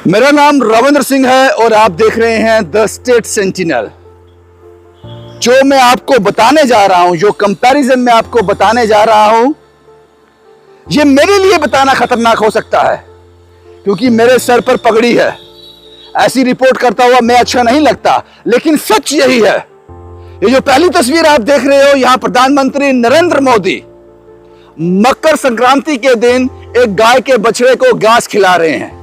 मेरा नाम रविंद्र सिंह है और आप देख रहे हैं द स्टेट सेंटिनल। जो मैं आपको बताने जा रहा हूं, जो कंपैरिजन में आपको बताने जा रहा हूं, ये मेरे लिए बताना खतरनाक हो सकता है क्योंकि मेरे सर पर पगड़ी है। ऐसी रिपोर्ट करता हुआ मैं अच्छा नहीं लगता, लेकिन सच यही है। ये जो पहली तस्वीर आप देख रहे हो, यहां प्रधानमंत्री नरेंद्र मोदी मकर संक्रांति के दिन एक गाय के बछड़े को घास खिला रहे हैं।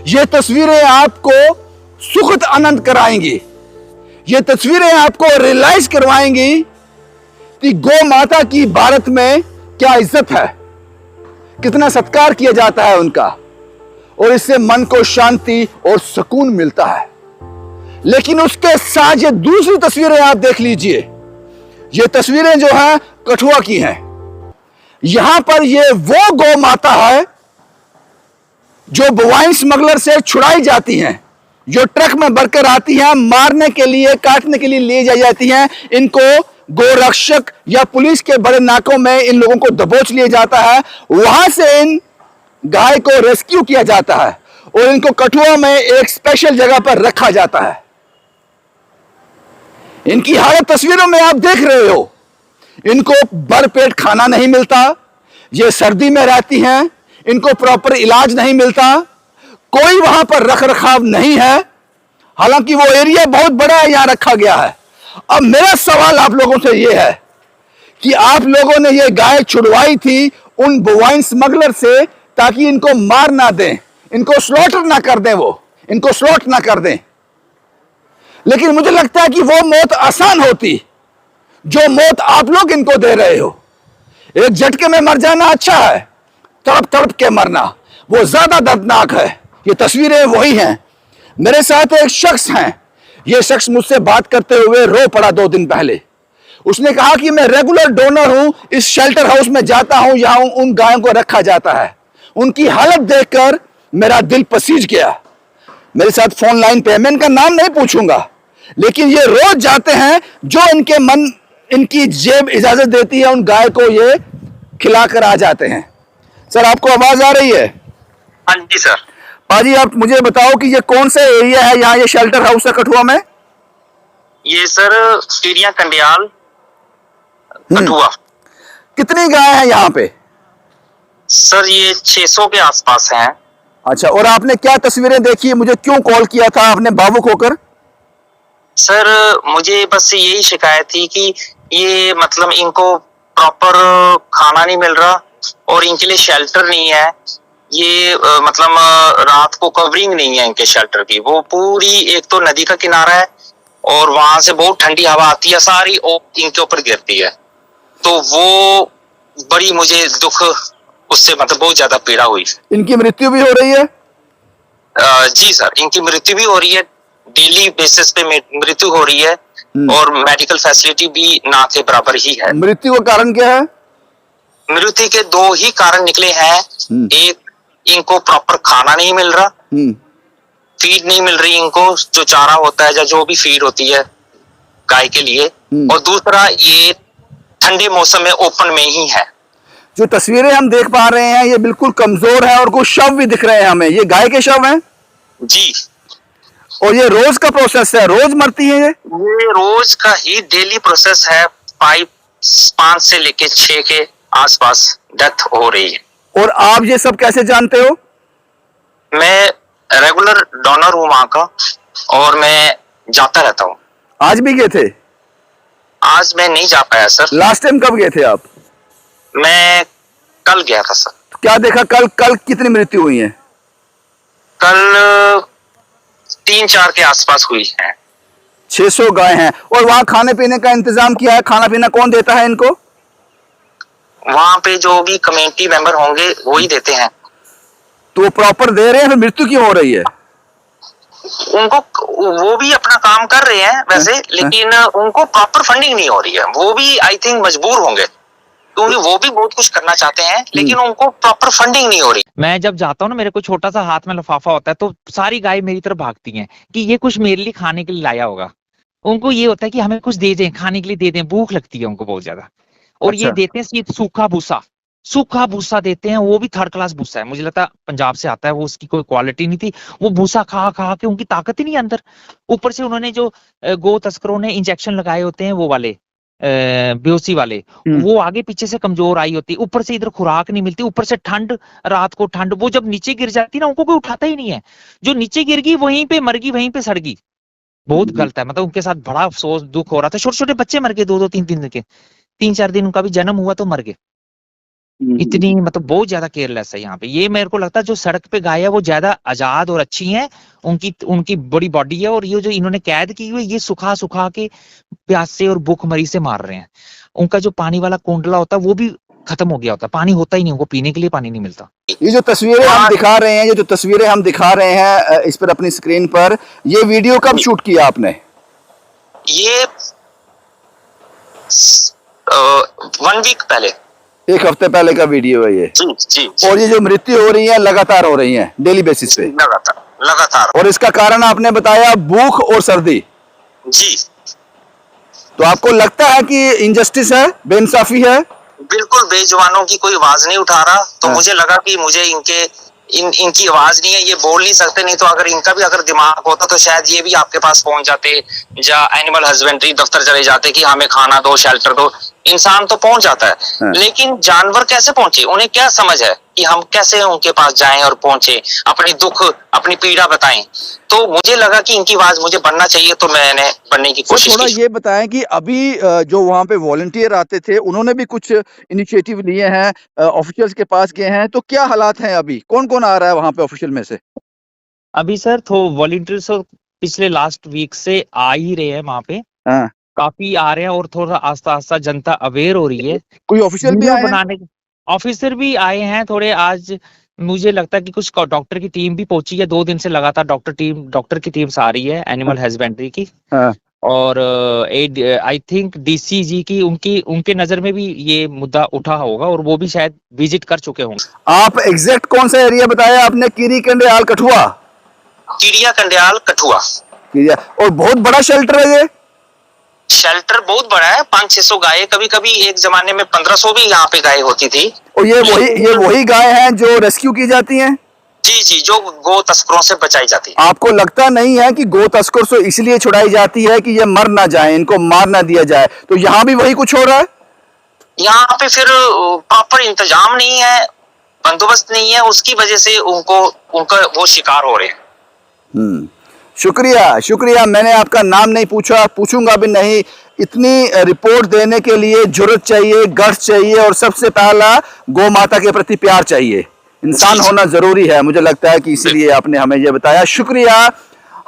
ये तस्वीरें आपको सुखद आनंद कराएंगी। ये तस्वीरें आपको रियलाइज करवाएंगी कि गौ माता की भारत में क्या इज्जत है, कितना सत्कार किया जाता है उनका, और इससे मन को शांति और सुकून मिलता है। लेकिन उसके साथ ये दूसरी तस्वीरें आप देख लीजिए। ये तस्वीरें जो हैं कठुआ की हैं। यहां पर ये वो गौ माता है जो बोवाइन स्मगलर से छुड़ाई जाती हैं, जो ट्रक में भरकर आती हैं, मारने के लिए, काटने के लिए ले जाई जाती हैं। इनको गोरक्षक या पुलिस के बड़े नाकों में इन लोगों को दबोच लिया जाता है। वहां से इन गाय को रेस्क्यू किया जाता है और इनको कठुआ में एक स्पेशल जगह पर रखा जाता है। इनकी हालत तस्वीरों में आप देख रहे हो। इनको भरपेट खाना नहीं मिलता, ये सर्दी में रहती हैं, इनको प्रॉपर इलाज नहीं मिलता, कोई वहां पर रख रखाव नहीं है। हालांकि वो एरिया बहुत बड़ा है, यहां रखा गया है। अब मेरा सवाल आप लोगों से यह है कि आप लोगों ने ये गाय छुड़वाई थी उन बोवाइन स्मगलर से ताकि इनको मार ना दें, इनको स्लॉटर ना कर दें, वो इनको स्लॉट ना कर दें। लेकिन मुझे लगता है कि वो मौत आसान होती जो मौत आप लोग इनको दे रहे हो। एक झटके में मर जाना अच्छा है, तड़प तड़प के मरना वो ज्यादा दर्दनाक है। ये तस्वीरें वही हैं। मेरे साथ एक शख्स हैं। ये शख्स मुझसे बात करते हुए रो पड़ा 2 दिन पहले। उसने कहा कि मैं रेगुलर डोनर हूं, इस शेल्टर हाउस में जाता हूं, यहां उन गायों को रखा जाता है। उनकी हालत देखकर मेरा दिल पसीज गया। मेरे साथ फोन लाइन पे, मैं इनका नाम नहीं पूछूंगा, लेकिन ये रोज जाते हैं, जो इनके मन, इनकी जेब इजाजत देती है, उन गाय को ये खिलाकर आ जाते हैं। सर, आपको आवाज आ रही है? हाँ जी सर। पाजी, आप मुझे बताओ कि ये कौन सा एरिया है यहाँ ये शेल्टर हाउस है कठुआ में? ये सर सीरिया कंडियाल कठुआ। कितनी गाय हैं यहाँ पे? सर ये 600 के आसपास हैं। अच्छा, और आपने क्या तस्वीरें देखी, मुझे क्यों कॉल किया था आपने भावुक होकर? सर मुझे बस यही शिकायत थी कि ये मतलब इनको प्रॉपर खाना नहीं मिल रहा और इनके लिए शेल्टर नहीं है। ये मतलब रात को कवरिंग नहीं है इनके शेल्टर की। वो पूरी, एक तो नदी का किनारा है और वहां से बहुत ठंडी हवा आती है सारी और इनके ऊपर गिरती है। तो वो बड़ी मुझे दुख, उससे मतलब बहुत ज्यादा पीड़ा हुई। इनकी मृत्यु भी हो रही है? जी सर, इनकी मृत्यु भी हो रही है, डेली बेसिस पे मृत्यु हो रही है और मेडिकल फैसिलिटी भी ना के बराबर ही है। मृत्यु का कारण क्या है? मृत्यु के 2 ही कारण निकले हैं। एक, इनको प्रॉपर खाना नहीं मिल रहा, फीड नहीं मिल रही इनको, जो चारा होता है या जो भी फीड होती है गाय के लिए, और दूसरा ये ठंडे मौसम में ओपन में ही है। जो तस्वीरें हम देख पा रहे हैं ये बिल्कुल कमजोर है और कुछ शव भी दिख रहे हैं हमें। ये गाय के शव हैं जी, और ये रोज का प्रोसेस है, रोज मरती है। ये रोज का ही डेली प्रोसेस है। 5 से लेके 6 के आसपास डेथ हो रही है। और आप ये सब कैसे जानते हो? मैं रेगुलर डोनर हूँ वहां का और मैं जाता रहता हूँ। आज भी गए थे? आज मैं नहीं जा पाया सर। लास्ट टाइम कब गए थे आप? मैं कल गया था सर। क्या देखा कल कितनी मृत्यु हुई है? कल 3-4 के आसपास हुई है। 600 गाय हैं। और वहां खाने पीने का इंतजाम किया है? खाना पीना कौन देता है इनको? वहां पे जो भी कमेटी मेंबर होंगे वही देते हैं। तो वो प्रॉपर दे रहे हैं, फिर मृत्यु क्यों हो रही है? उनको, वो भी अपना काम कर रहे हैं वैसे, लेकिन उनको प्रॉपर फंडिंग नहीं हो रही है। वो भी आई थिंक मजबूर होंगे क्योंकि वो भी बहुत कुछ करना चाहते हैं, लेकिन उनको प्रॉपर फंडिंग नहीं हो रही। मैं जब जाता हूँ ना, मेरे को छोटा सा हाथ में लिफाफा होता है, तो सारी गाय मेरी तरफ भागती हैं कि ये कुछ मेरे लिए खाने के लिए लाया होगा। उनको ये होता है कि हमें कुछ दे दें, खाने के लिए दे दें, भूख लगती है उनको बहुत ज्यादा। और अच्छा। ये देते हैं सूखा भूसा, सूखा भूसा देते हैं, वो भी थर्ड क्लास भूसा है, मुझे लगता है पंजाब से आता है वो, उसकी कोई क्वालिटी नहीं थी। वो भूसा खा खा के उनकी ताकत ही नहीं है अंदर। ऊपर से उन्होंने जो गौ तस्करों ने इंजेक्शन लगाए होते हैं वो वाले बेहोशी वाले, वो आगे पीछे से कमजोर आई होती, ऊपर से इधर खुराक नहीं मिलती, ऊपर से ठंड, रात को ठंड, वो जब नीचे गिर जाती ना उनको कोई उठाता ही नहीं है। जो नीचे गिर गई वहीं पे मर गई, वहीं पे सड़ गई। बहुत गलत है, मतलब उनके साथ बड़ा अफसोस दुख हो रहा था। छोटे छोटे बच्चे मर गए, 2-2 3-3 दिन के, 3-4 दिन उनका भी जन्म हुआ तो मर गए। इतनी मतलब बहुत ज्यादा केयरलेस है यहाँ पे। ये मेरे को लगता है जो सड़क पे गाय है वो ज्यादा आजाद और अच्छी हैं, उनकी उनकी बड़ी बॉडी है, और ये जो इन्होंने कैद की हुई ये सुखा सुखा के प्यासे और भूखमरी से मार रहे हैं। उनका जो पानी वाला कुंडला होता है वो भी खत्म हो गया होता है, पानी होता ही नहीं, उनको पीने के लिए पानी नहीं मिलता। ये जो तस्वीरें हम दिखा रहे हैं, ये जो तस्वीरें हम दिखा रहे हैं इस पर अपनी स्क्रीन पर, ये वीडियो कब शूट किया आपने? ये 1 वीक पहले, 1 हफ्ते पहले का वीडियो है ये। जी जी। और ये जो मृत्यु हो रही है लगातार हो रही है, डेली बेसिस पे? लगातार लगातार। और इसका कारण आपने बताया भूख और सर्दी। जी। तो आपको लगता है कि इनजस्टिस है, बेइंसाफी है? बिल्कुल, बेजुबानों की कोई आवाज नहीं उठा रहा, तो मुझे लगा कि मुझे इनकी आवाज नहीं है, ये बोल नहीं सकते, नहीं तो अगर इनका भी अगर दिमाग होता तो शायद ये भी आपके पास पहुंच जाते, या एनिमल हस्बेंड्री दफ्तर चले जाते कि हमें खाना दो, शेल्टर दो। इंसान तो पहुंच जाता है, लेकिन जानवर कैसे पहुंचे? उन्हें क्या समझ है कि हम कैसे उनके पास जाएं और पहुंचे, अपनी दुख अपनी पीड़ा बताएं? तो मुझे लगा कि इनकी आवाज मुझे बनना चाहिए, तो मैंने बनने की कोशिश थोड़ा की। ये बताएं कि अभी जो वहाँ पे वॉलंटियर आते थे उन्होंने भी कुछ इनिशिएटिव लिए हैं, ऑफिशियल्स के पास गए हैं, तो क्या हालात हैं अभी? कौन कौन आ रहा है वहाँ पे ऑफिशियल में से? अभी सर तो वॉलंटियर्स पिछले लास्ट वीक से आ ही रहे हैं वहाँ पे, हाँ। काफी आ रहे हैं, और थोड़ा आस्ता आस्ता जनता अवेयर हो रही है। कोई ऑफिशियल भी आए हैं? बनाने ऑफिसर भी आए हैं थोड़े। आज मुझे लगता है कि कुछ डॉक्टर की टीम भी पहुंची है, 2 दिन से लगातार डॉक्टर की टीम्स आ रही है एनिमल हस्बेंड्री की। हाँ। और आई थिंक डीसी जी की उनके नजर में भी ये मुद्दा उठा होगा, और वो भी शायद विजिट कर चुके होंगे। आप एग्जैक्ट कौन सा एरिया बताया आपने? कीरी कंडियाल कठुआ? कीड़िया कंडियाल कठुआ। और बहुत बड़ा शेल्टर है ये? शेल्टर बहुत बड़ा है, 500-600 गाय, कभी कभी एक जमाने में 1500 भी यहाँ पे गाय होती थी। और ये वही गाय हैं जो रेस्क्यू की जाती हैं? जी जी, जो गो तस्करों से बचाई जाती है। आपको लगता नहीं है कि गो तस्कर से इसलिए छुड़ाई जाती है कि ये मर ना जाए, इनको मार ना दिया जाए? तो यहाँ भी वही कुछ हो रहा है? यहाँ पे फिर प्रॉपर इंतजाम नहीं है, बंदोबस्त नहीं है, उसकी वजह से उनका वो शिकार हो रहे हैं। शुक्रिया। मैंने आपका नाम नहीं पूछा, पूछूंगा भी नहीं। इतनी रिपोर्ट देने के लिए जुर्रत चाहिए, गट्स चाहिए, और सबसे पहला गौ माता के प्रति प्यार चाहिए। इंसान होना जरूरी है, मुझे लगता है कि इसीलिए आपने हमें यह बताया। शुक्रिया।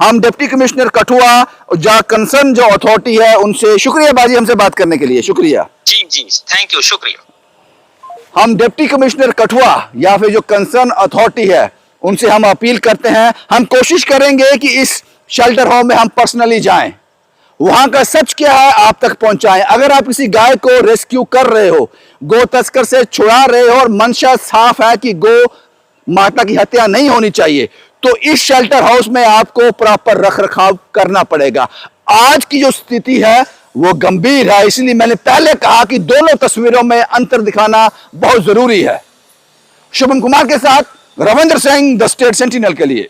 हम डिप्टी कमिश्नर कठुआ जो कंसर्न जो अथॉरिटी है उनसे शुक्रिया बाजी हमसे बात करने के लिए। शुक्रिया जी जी, थैंक यू, शुक्रिया। हम डिप्टी कमिश्नर कठुआ या फिर जो कंसर्न अथॉरिटी है उनसे हम अपील करते हैं, हम कोशिश करेंगे कि इस शेल्टर होम में हम पर्सनली जाएं, वहां का सच क्या है आप तक पहुंचाएं। अगर आप किसी गाय को रेस्क्यू कर रहे हो, गो तस्कर से छुड़ा रहे हो, और मंशा साफ है कि गो माता की हत्या नहीं होनी चाहिए, तो इस शेल्टर हाउस में आपको प्रॉपर रख रखाव करना पड़ेगा। आज की जो स्थिति है वो गंभीर है, इसलिए मैंने पहले कहा कि दोनों तस्वीरों में अंतर दिखाना बहुत जरूरी है। शुभम कुमार के साथ Ravindra Singh, the state sentinel के लिए।